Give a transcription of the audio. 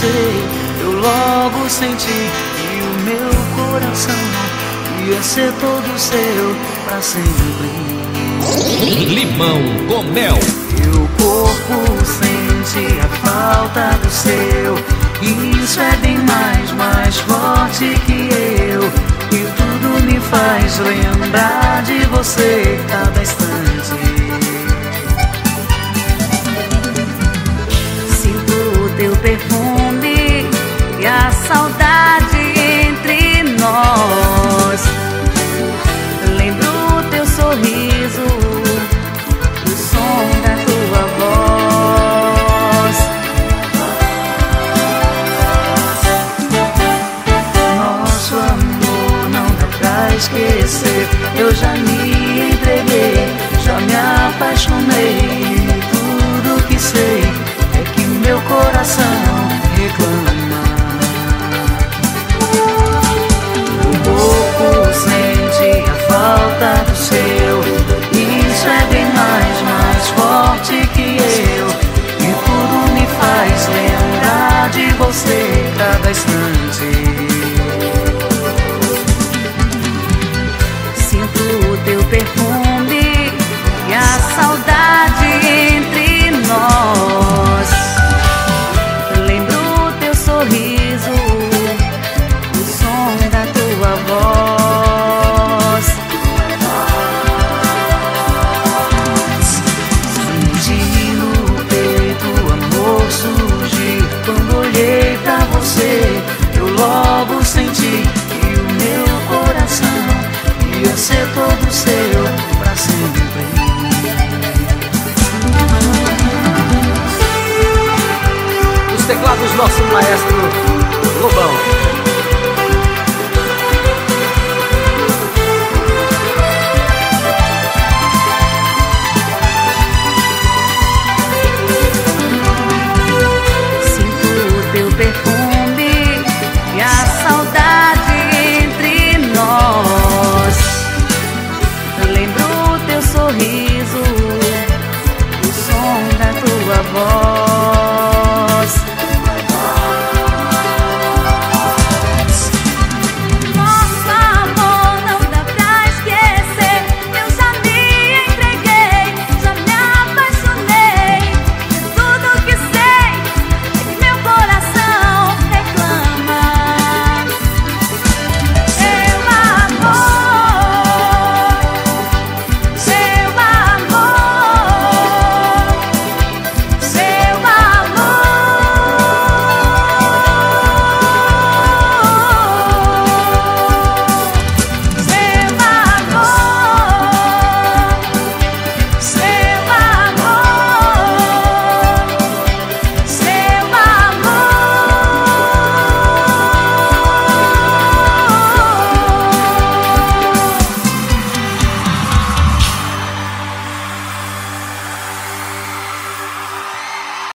sei, eu logo senti que o meu coração ia ser todo seu pra sempre. Limão com mel. Meu corpo sente a falta do seu, isso é bem mais forte que eu, e tudo me faz lembrar de você cada instante. Sinto o teu perfume e a saudade entre nós. Lembro o teu sorriso, o som da tua voz. Nosso amor não dá pra esquecer. Eu já me entreguei, já me apaixonei. Tudo que sei é que meu coração reclama. O corpo sente a falta do seu, isso é bem mais forte que eu, e tudo me faz lembrar de você cada instante. Sinto o teu perfume e a saudade entre nós. Lembro o teu sorriso, o som da tua voz. Senti no peito o amor surgir. Quando olhei pra você, eu logo senti que o meu coração ia ser todo seu pra sempre. Os teclados, nosso maestro Lobão. Sinto o teu perfume e a saudade entre nós. Lembro o teu sorriso, o som da tua voz.